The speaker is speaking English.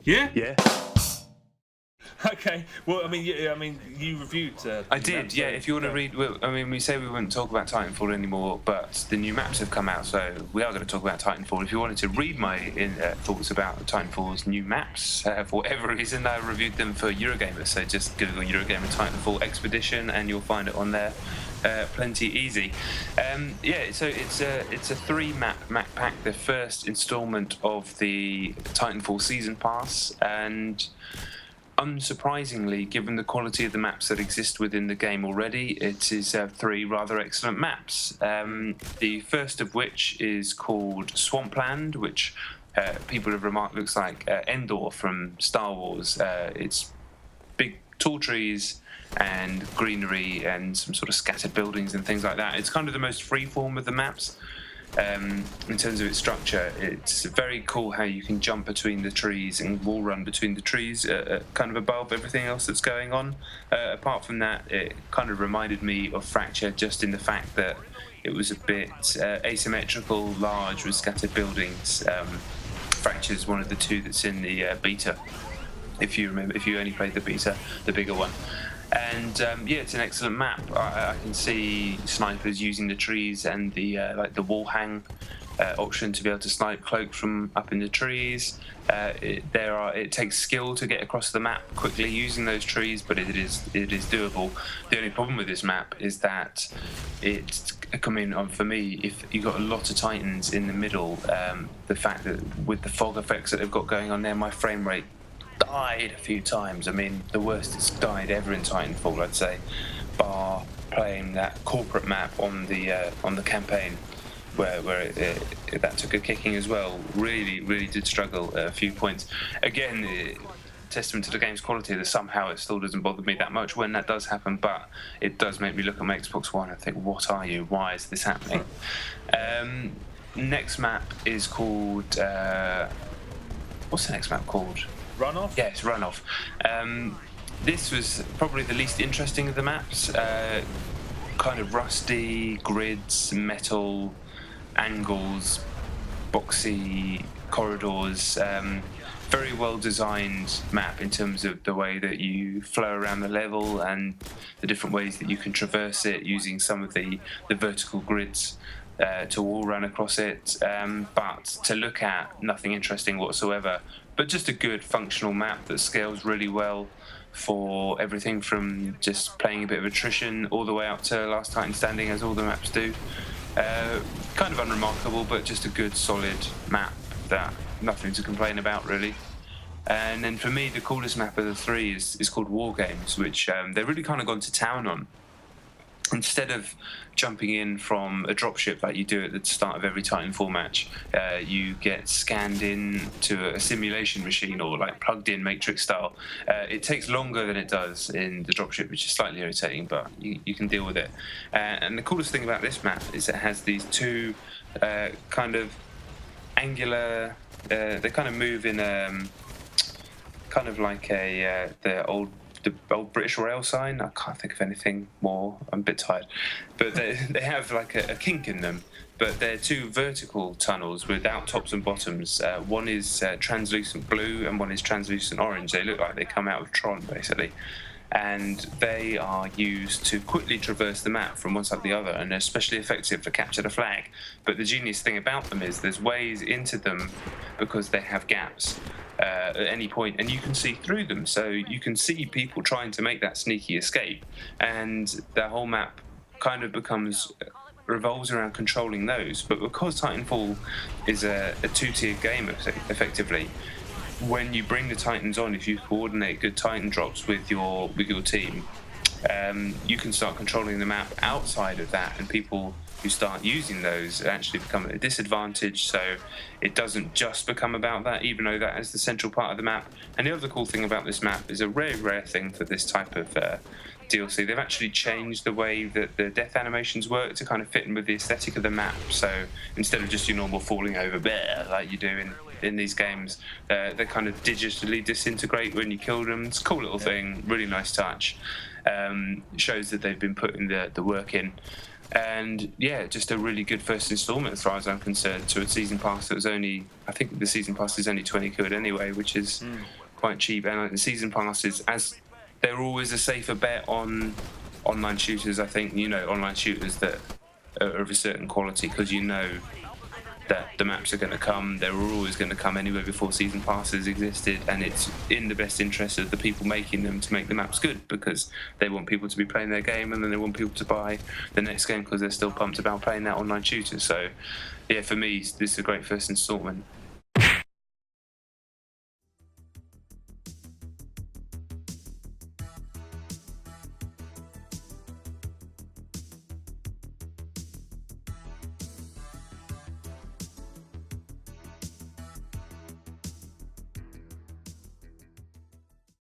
Yeah. Yeah. Okay. Well, I mean, you reviewed. I did, yeah. If you want to read, well, I mean, we say we wouldn't talk about Titanfall anymore, but the new maps have come out, so we are going to talk about Titanfall. If you wanted to read my thoughts about Titanfall's new maps, for whatever reason, I reviewed them for Eurogamer. So just Google Eurogamer Titanfall Expedition, and you'll find it on there. Plenty easy. So it's a 3-map pack, the first instalment of the Titanfall season pass, and unsurprisingly, given the quality of the maps that exist within the game already, it is 3 rather excellent maps. The first of which is called Swampland, which people have remarked looks like Endor from Star Wars. It's big tall trees and greenery and some sort of scattered buildings and things like that. It's kind of the most freeform of the maps. In terms of its structure, it's very cool how you can jump between the trees and wall run between the trees, kind of above everything else that's going on. Apart from that, it kind of reminded me of Fracture, just in the fact that it was a bit asymmetrical, large with scattered buildings. Fracture is one of the 2 that's in the beta. If you remember, if you only played the beta, the bigger one. And it's an excellent map. I can see snipers using the trees and the wall hang option to be able to snipe cloak from up in the trees. It takes skill to get across the map quickly using those trees, but it is doable. The only problem with this map is that it's coming on for me. If you got a lot of Titans in the middle, the fact that with the fog effects that they've got going on there, my frame rate died a few times. I mean, the worst it's died ever in Titanfall, I'd say, bar playing that corporate map on the campaign, where that took a kicking as well. Really did struggle at a few points. Again, testament to the game's quality that somehow it still doesn't bother me that much when that does happen, but it does make me look at my Xbox One and think, what are you? Why is this happening? Next map is called... what's the next map called? Runoff? Yes, Runoff. This was probably the least interesting of the maps. Kind of rusty, grids, metal, angles, boxy corridors. Very well designed map in terms of the way that you flow around the level and the different ways that you can traverse it using some of the vertical grids to wall run across it. But to look at, nothing interesting whatsoever. But just a good functional map that scales really well for everything from just playing a bit of attrition all the way up to Last Titan Standing, as all the maps do. Kind of unremarkable, but just a good solid map that nothing to complain about really. And then for me, the coolest map of the 3 is called War Games, which they've really kind of gone to town on. Instead of jumping in from a dropship like you do at the start of every Titanfall match, you get scanned in to a simulation machine, or like plugged in Matrix style. It takes longer than it does in the dropship, which is slightly irritating, but you can deal with it. And the coolest thing about this map is it has these 2 kind of angular... they kind of move in kind of like the old British rail sign. I can't think of anything more. I'm a bit tired. But they have like a kink in them. But they're 2 vertical tunnels without tops and bottoms. One is translucent blue and one is translucent orange. They look like they come out of Tron, basically. And they are used to quickly traverse the map from one side to the other, and they're especially effective for capture the flag. But the genius thing about them is there's ways into them because they have gaps at any point, and you can see through them, so you can see people trying to make that sneaky escape, and the whole map kind of revolves around controlling those. But because Titanfall is a 2-tier game effectively, when you bring the Titans on, if you coordinate good Titan drops with your team, you can start controlling the map outside of that, and people who start using those actually become at a disadvantage. So it doesn't just become about that, even though that is the central part of the map. And the other cool thing about this map is a rare thing for this type of DLC. They've actually changed the way that the death animations work to kind of fit in with the aesthetic of the map. So instead of just your normal falling over bear like you do in these games, they kind of digitally disintegrate when you kill them. It's a cool little thing, really nice touch. Shows that they've been putting the work in. And yeah, just a really good first instalment as far as I'm concerned, to a season pass that was only, I think the season pass is only 20 quid anyway, which is quite cheap. And the season passes, as they're always a safer bet on online shooters, I think, online shooters that are of a certain quality, because that the maps are going to come. They were always going to come anyway before season passes existed, and it's in the best interest of the people making them to make the maps good, because they want people to be playing their game, and then they want people to buy the next game because they're still pumped about playing that online shooter. So yeah, for me, this is a great first instalment.